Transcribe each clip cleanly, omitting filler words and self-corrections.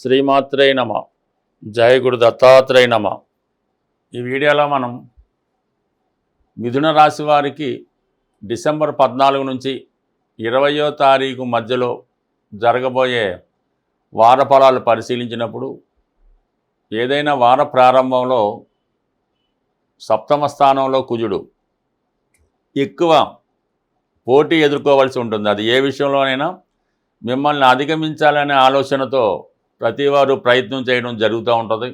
శ్రీమాత్రే నమ. జయ గురు దత్తాత్రేయ నమ. ఈ వీడియోలో మనం మిథున రాశి వారికి డిసెంబర్ 14 నుంచి 20వ తారీఖు మధ్యలో జరగబోయే వార ఫలాలు పరిశీలించినప్పుడు ఏదైనా వార ప్రారంభంలో సప్తమ స్థానంలో కుజుడు ఎక్కువ పోటీ ఎదుర్కోవాల్సి ఉంటుంది. అది ఏ విషయంలోనైనా మిమ్మల్ని అధిగమించాలనే ఆలోచనతో ప్రతివారు ప్రయత్నం చేయడం జరుగుతూ ఉంటుంది.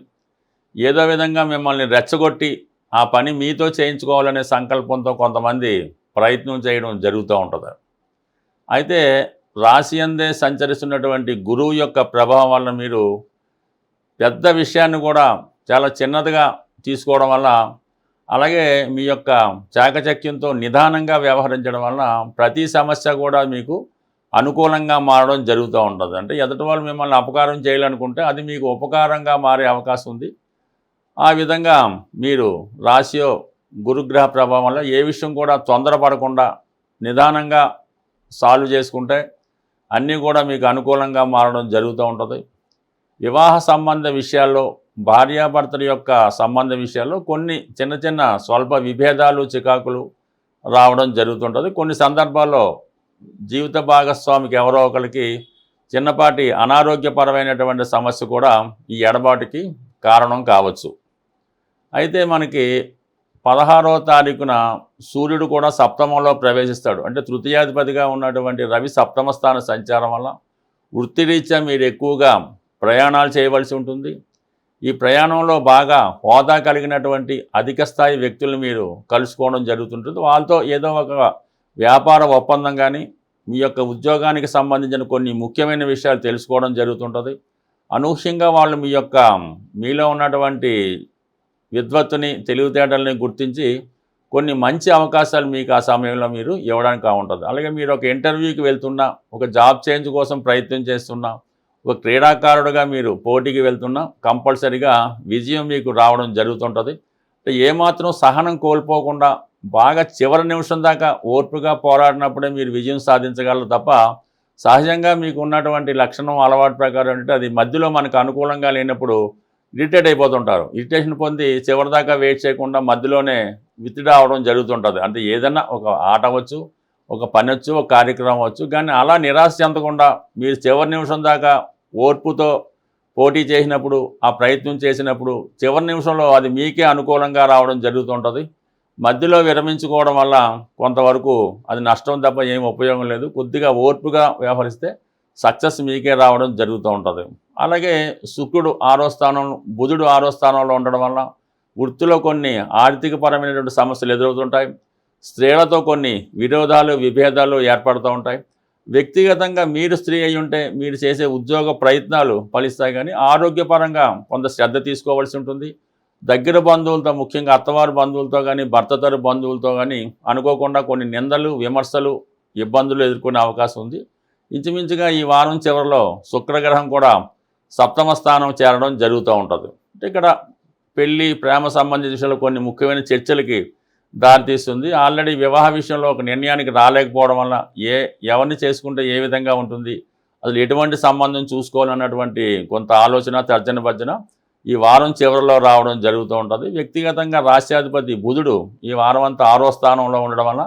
ఏదో విధంగా మిమ్మల్ని రెచ్చగొట్టి ఆ పని మీతో చేయించుకోవాలనే సంకల్పంతో కొంతమంది ప్రయత్నం చేయడం జరుగుతూ ఉంటుంది. అయితే రాశి అందే సంచరిస్తున్నటువంటి గురువు యొక్క ప్రభావం వల్ల మీరు పెద్ద విషయాన్ని కూడా చాలా చిన్నదిగా తీసుకోవడం వల్ల, అలాగే మీ యొక్క చాకచక్యంతో నిదానంగా వ్యవహరించడం వల్ల ప్రతి సమస్య కూడా మీకు అనుకూలంగా మారడం జరుగుతూ ఉంటుంది. అంటే ఎదుటి వాళ్ళు మిమ్మల్ని అపకారం చేయాలనుకుంటే అది మీకు ఉపకారంగా మారే అవకాశం ఉంది. ఆ విధంగా మీరు రాశియో గురుగ్రహ ప్రభావం వల్ల ఏ విషయం కూడా తొందరపడకుండా నిదానంగా సాల్వ్ చేసుకుంటే అన్నీ కూడా మీకు అనుకూలంగా మారడం జరుగుతూ ఉంటుంది. వివాహ సంబంధ విషయాల్లో, భార్యాభర్తల యొక్క సంబంధ విషయాల్లో కొన్ని చిన్న చిన్న స్వల్ప విభేదాలు, చికాకులు రావడం జరుగుతుంటుంది. కొన్ని సందర్భాల్లో జీవిత భాగస్వామికి ఎవరో ఒకరికి చిన్నపాటి అనారోగ్యపరమైనటువంటి సమస్య కూడా ఈ ఎడబాటుకి కారణం కావచ్చు. అయితే మనకి 16వ తారీఖున సూర్యుడు కూడా సప్తమంలో ప్రవేశిస్తాడు. అంటే తృతీయాధిపతిగా ఉన్నటువంటి రవి సప్తమ స్థాన సంచారం వల్ల వృత్తిరీత్యా మీరు ఎక్కువగా ప్రయాణాలు చేయవలసి ఉంటుంది. ఈ ప్రయాణంలో బాగా హోదా కలిగినటువంటి అధిక స్థాయి వ్యక్తులను మీరు కలుసుకోవడం జరుగుతుంటుంది. వాళ్ళతో ఏదో ఒక వ్యాపార ఒప్పందం కానీ, మీ యొక్క ఉద్యోగానికి సంబంధించిన కొన్ని ముఖ్యమైన విషయాలు తెలుసుకోవడం జరుగుతుంటుంది. అనూహ్యంగా వాళ్ళు మీలో ఉన్నటువంటి విద్వత్తుని, తెలివితేటల్ని గుర్తించి కొన్ని మంచి అవకాశాలు మీకు ఆ సమయంలో మీరు ఇవ్వడానికి ఉంటుంది. అలాగే మీరు ఒక ఇంటర్వ్యూకి వెళ్తున్నా, ఒక జాబ్ చేంజ్ కోసం ప్రయత్నం చేస్తున్నా, ఒక క్రీడాకారుడుగా మీరు పోటీకి వెళ్తున్నా కంపల్సరిగా విజయం మీకు రావడం జరుగుతుంటుంది. ఏమాత్రం సహనం కోల్పోకుండా బాగా చివరి నిమిషం దాకా ఓర్పుగా పోరాడినప్పుడే మీరు విజయం సాధించగలరు తప్ప, సహజంగా మీకు ఉన్నటువంటి లక్షణం, అలవాటు ప్రకారం అంటే అది మధ్యలో మనకు అనుకూలంగా లేనప్పుడు ఇరిటేట్ అయిపోతుంటారు. ఇరిటేషన్ పొంది చివరిదాకా వెయిట్ చేయకుండా మధ్యలోనే విత్డ్రా అవడం జరుగుతుంటుంది. అంటే ఏదన్నా ఒక ఆట అవ్వచ్చు, ఒక పని వచ్చు, ఒక కార్యక్రమం అవ్వచ్చు, కానీ అలా నిరాశ చెందకుండా మీరు చివరి నిమిషం దాకా ఓర్పుతో పోటీ చేసినప్పుడు, ఆ ప్రయత్నం చేసినప్పుడు చివరి నిమిషంలో అది మీకే అనుకూలంగా రావడం జరుగుతుంటుంది. మధ్యలో విరమించుకోవడం వల్ల కొంతవరకు అది నష్టం తప్ప ఏం ఉపయోగం లేదు. కొద్దిగా ఓర్పుగా వ్యవహరిస్తే సక్సెస్ మీకే రావడం జరుగుతూ ఉంటుంది. అలాగే శుక్రుడు 6వ స్థానం, బుధుడు 6వ స్థానంలో ఉండడం వల్ల వృత్తిలో కొన్ని ఆర్థికపరమైనటువంటి సమస్యలు ఎదురవుతుంటాయి. స్త్రీలతో కొన్ని విరోధాలు, విభేదాలు ఏర్పడుతూ ఉంటాయి. వ్యక్తిగతంగా మీరు స్త్రీ అయి ఉంటే మీరు చేసే ఉద్యోగ ప్రయత్నాలు ఫలిస్తాయి, కానీ ఆరోగ్యపరంగా కొంత శ్రద్ధ తీసుకోవాల్సి ఉంటుంది. దగ్గర బంధువులతో, ముఖ్యంగా అత్తవారి బంధువులతో కానీ, భర్త తరపు బంధువులతో కానీ అనుకోకుండా కొన్ని నిందలు, విమర్శలు, ఇబ్బందులు ఎదుర్కొనే అవకాశం ఉంది. ఇంచుమించుగా ఈ వారం చివరిలో శుక్రగ్రహం కూడా సప్తమ స్థానం చేరడం జరుగుతూ ఉంటుంది. అంటే ఇక్కడ పెళ్ళి, ప్రేమ సంబంధించిన విషయాలు కొన్ని ముఖ్యమైన చర్చలకి దారితీస్తుంది. ఆల్రెడీ వివాహ విషయంలో ఒక నిర్ణయానికి రాలేకపోవడం వల్ల ఎవరిని చేసుకుంటే ఏ విధంగా ఉంటుంది, అసలు ఎటువంటి సంబంధం చూసుకోవాలన్నటువంటి కొంత ఆలోచన, తర్జన భర్జన ఈ వారం చివరిలో రావడం జరుగుతూ ఉంటుంది. వ్యక్తిగతంగా రాశ్యాధిపతి బుధుడు ఈ వారం అంతా 6వ స్థానంలో ఉండడం వల్ల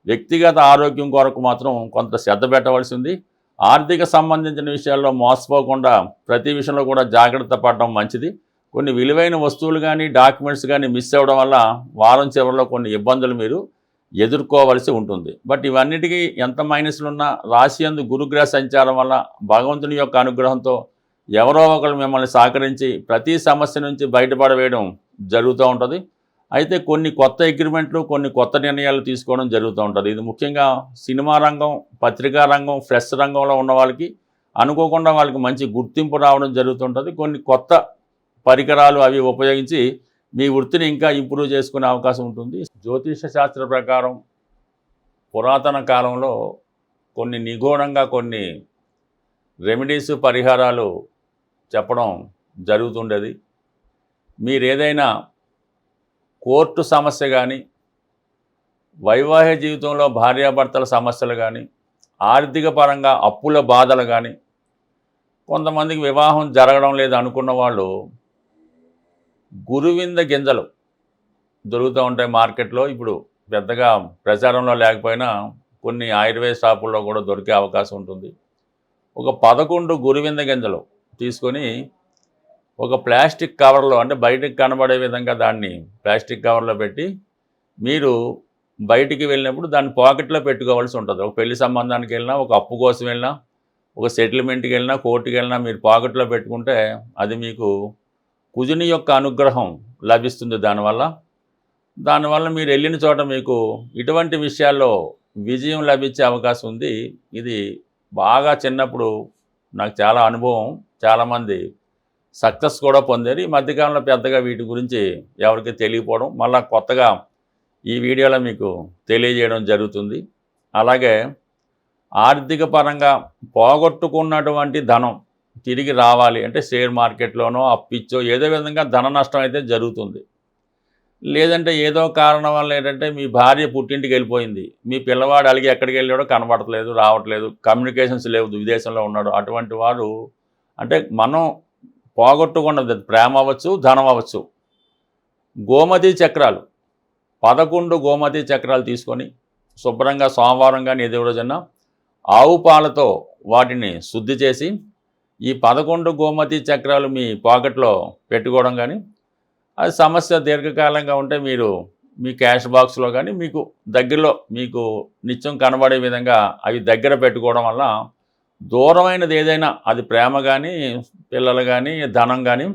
వ్యక్తిగత ఆరోగ్యం కొరకు మాత్రం కొంత శ్రద్ధ పెట్టవలసి ఉంది. ఆర్థిక సంబంధించిన విషయాల్లో మోసపోకుండా ప్రతి విషయంలో కూడా జాగ్రత్త పడడం మంచిది. కొన్ని విలువైన వస్తువులు కానీ, డాక్యుమెంట్స్ కానీ మిస్ అవ్వడం వల్ల వారం చివరిలో కొన్ని ఇబ్బందులు మీరు ఎదుర్కోవలసి ఉంటుంది. బట్ ఇవన్నిటికీ ఎంత మైనస్లున్నా రాశి యందు గురుగ్రహ సంచారం వల్ల భగవంతుని యొక్క అనుగ్రహంతో ఎవరో ఒకరు మిమ్మల్ని సహకరించి ప్రతి సమస్య నుంచి బయటపడవేయడం జరుగుతూ ఉంటుంది. అయితే కొన్ని కొత్త అగ్రిమెంట్లు, కొన్ని కొత్త నిర్ణయాలు తీసుకోవడం జరుగుతూ ఉంటుంది. ఇది ముఖ్యంగా సినిమా రంగం, పత్రికా రంగం, ప్రెస్ రంగంలో ఉన్న వాళ్ళకి అనుకోకుండా వాళ్ళకి మంచి గుర్తింపు రావడం జరుగుతుంటుంది. కొన్ని కొత్త పరికరాలు అవి ఉపయోగించి మీ వృత్తిని ఇంకా ఇంప్రూవ్ చేసుకునే అవకాశం ఉంటుంది. జ్యోతిష శాస్త్ర ప్రకారం పురాతన కాలంలో కొన్ని నిగూఢంగా కొన్ని రెమెడీస్, పరిహారాలు చెప్పడం జరుగుతుండేది. మీరు ఏదైనా కోర్టు సమస్య కానీ, వైవాహిక జీవితంలో భార్యాభర్తల సమస్యలు కానీ, ఆర్థిక పరంగా అప్పుల బాధలు కానీ, కొంతమందికి వివాహం జరగడం లేదు అనుకున్న వాళ్ళు గురువింద గింజలు దొరుకుతూ ఉంటాయి మార్కెట్లో. ఇప్పుడు పెద్దగా ప్రచారంలో లేకపోయినా కొన్ని ఆయుర్వేద షాపుల్లో కూడా దొరికే అవకాశం ఉంటుంది. ఒక 11 గురువింద గింజలు తీసుకొని ఒక ప్లాస్టిక్ కవర్లో, అంటే బయటకు కనబడే విధంగా దాన్ని ప్లాస్టిక్ కవర్లో పెట్టి మీరు బయటికి వెళ్ళినప్పుడు దాన్ని పాకెట్లో పెట్టుకోవాల్సి ఉంటుంది. ఒక పెళ్లి సంబంధానికి వెళ్ళినా, ఒక అప్పు కోసం వెళ్ళినా, ఒక సెటిల్మెంట్కి వెళ్ళినా, కోర్టుకి వెళ్ళినా మీరు పాకెట్లో పెట్టుకుంటే అది మీకు కుజుని యొక్క అనుగ్రహం లభిస్తుంది. దానివల్ల మీరు వెళ్ళిన చోట మీకు ఇటువంటి విషయాల్లో విజయం లభించే అవకాశం ఉంది. ఇది బాగా చిన్నప్పుడు నాకు చాలా అనుభవం, చాలామంది సక్సెస్ కూడా పొందారు. ఈ మధ్యకాలంలో పెద్దగా వీటి గురించి ఎవరికి తెలియకపోవడం, మళ్ళీ కొత్తగా ఈ వీడియోలో మీకు తెలియజేయడం జరుగుతుంది. అలాగే ఆర్థిక పరంగా పోగొట్టుకున్నటువంటి ధనం తిరిగి రావాలి అంటే షేర్ మార్కెట్లోనో అప్పిచ్చో ఏదో విధంగా ధన నష్టం అయితే జరుగుతుంది. లేదంటే ఏదో కారణం వల్ల ఏంటంటే మీ భార్య పుట్టింటికి వెళ్ళిపోయింది, మీ పిల్లవాడు అలిగి ఎక్కడికి వెళ్ళాడో కనబడట్లేదు, రావట్లేదు, కమ్యూనికేషన్స్ లేవు, విదేశంలో ఉన్నాడు. అటువంటి వారు అంటే మనం పోగొట్టుకున్నది ప్రేమ అవ్వచ్చు, ధనం అవ్వచ్చు. గోమతి చక్రాలు 11 గోమతి చక్రాలు తీసుకొని శుభ్రంగా సోమవారం కానీ ఏదో రోజున ఆవు పాలతో వాటిని శుద్ధి చేసి ఈ 11 గోమతి చక్రాలు మీ పాకెట్లో పెట్టుకోవడం కానీ, అది సమస్య దీర్ఘకాలంగా ఉంటే మీరు మీ క్యాష్ బాక్స్లో కానీ మీకు దగ్గరలో మీకు నిత్యం కనబడే విధంగా అవి దగ్గర పెట్టుకోవడం వల్ల దూరమైనది ఏదైనా, అది ప్రేమ కానీ, పిల్లలు కానీ, ధనం కానీ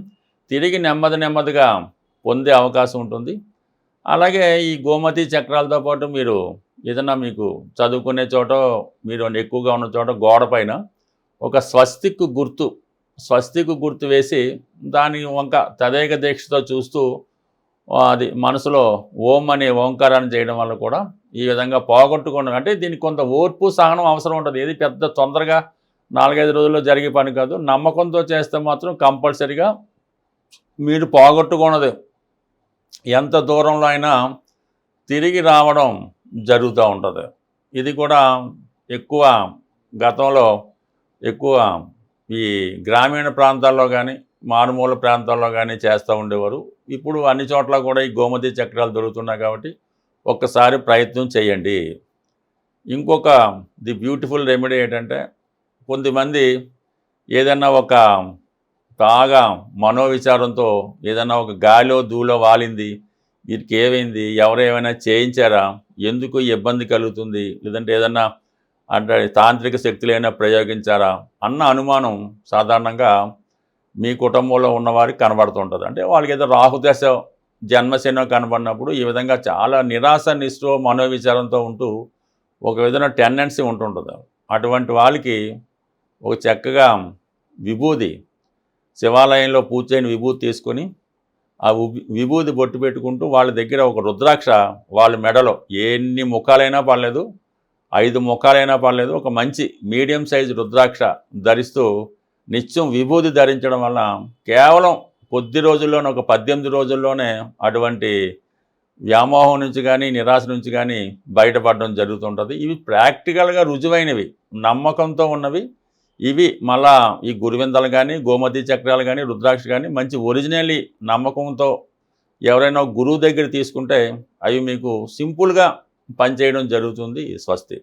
తిరిగి నెమ్మదిగా పొందే అవకాశం ఉంటుంది. అలాగే ఈ గోమతి చక్రాలతో పాటు మీరు ఏదైనా మీకు చదువుకునే చోట, మీరు ఎక్కువగా ఉన్న చోట గోడ పైన ఒక స్వస్తిక్ గుర్తు వేసి దాని వంక తదేక దీక్షతో చూస్తూ అది మనసులో ఓం అనే ఓంకారాన్ని చేయడం వల్ల కూడా ఈ విధంగా పోగొట్టుకోవడం, అంటే దీనికి కొంత ఓర్పు సహనం అవసరం ఉంటుంది. ఏది పెద్ద తొందరగా 4-5 రోజుల్లో జరిగే పని కాదు. నమ్మకంతో చేస్తే మాత్రం కంపల్సరిగా మీరు పోగొట్టుకున్నది ఎంత దూరంలో అయినా తిరిగి రావడం జరుగుతూ ఉంటుంది. ఇది కూడా ఎక్కువ గతంలో ఈ గ్రామీణ ప్రాంతాల్లో కానీ, మారుమూల ప్రాంతాల్లో కానీ చేస్తూ ఉండేవారు. ఇప్పుడు అన్ని చోట్ల కూడా ఈ గోమతి చక్రాలు దొరుకుతున్నాయి కాబట్టి ఒక్కసారి ప్రయత్నం చేయండి. ఇంకొక ది బ్యూటిఫుల్ రెమెడీ ఏంటంటే, కొంతమంది ఏదైనా ఒక బాగా మనోవిచారంతో ఏదైనా ఒక గాలిలో ధూళో వాలింది, వీరికి ఏమైంది, ఎవరు ఏమైనా చేయించారా, ఎందుకు ఇబ్బంది కలుగుతుంది, లేదంటే ఏదన్నా అంటే తాంత్రిక శక్తులు ఏమైనా ప్రయోగించారా అన్న అనుమానం సాధారణంగా మీ కుటుంబంలో ఉన్నవారికి కనబడుతుంటుంది. అంటే వాళ్ళకి ఏదో రాహుదశ జన్మశనో కనబడినప్పుడు ఈ విధంగా చాలా నిరాశ నిస్పృహ మనోవిచారంతో ఉంటూ ఒక విధమైన టెండెన్సీ ఉంటుంటుంది. అటువంటి వాళ్ళకి ఒక చక్కగా విభూది, శివాలయంలో పూజ చేయని విభూతి తీసుకొని ఆ విభూది బొట్టు పెట్టుకుంటూ వాళ్ళ దగ్గర ఒక రుద్రాక్ష వాళ్ళ మెడలో ఎన్ని ముఖాలైనా పర్లేదు, 5 ముఖాలైనా పర్లేదు, ఒక మంచి మీడియం సైజు రుద్రాక్ష ధరిస్తూ నిత్యం విభూది ధరించడం వల్ల కేవలం కొద్ది రోజుల్లోనే, ఒక 18 రోజుల్లోనే అటువంటి వ్యామోహం నుంచి కానీ, నిరాశ నుంచి కానీ బయటపడడం జరుగుతుంటుంది. ఇవి ప్రాక్టికల్గా రుజువైనవి, నమ్మకంతో ఉన్నవి. ఇవి మళ్ళా ఈ గురువిందలు కానీ, గోమతి చక్రాలు కానీ, రుద్రాక్ష కానీ మంచి ఒరిజినల్లీ నమ్మకంతో ఎవరైనా గురువు దగ్గర తీసుకుంటే అవి మీకు సింపుల్గా పనిచేయడం జరుగుతుంది. స్వస్తి.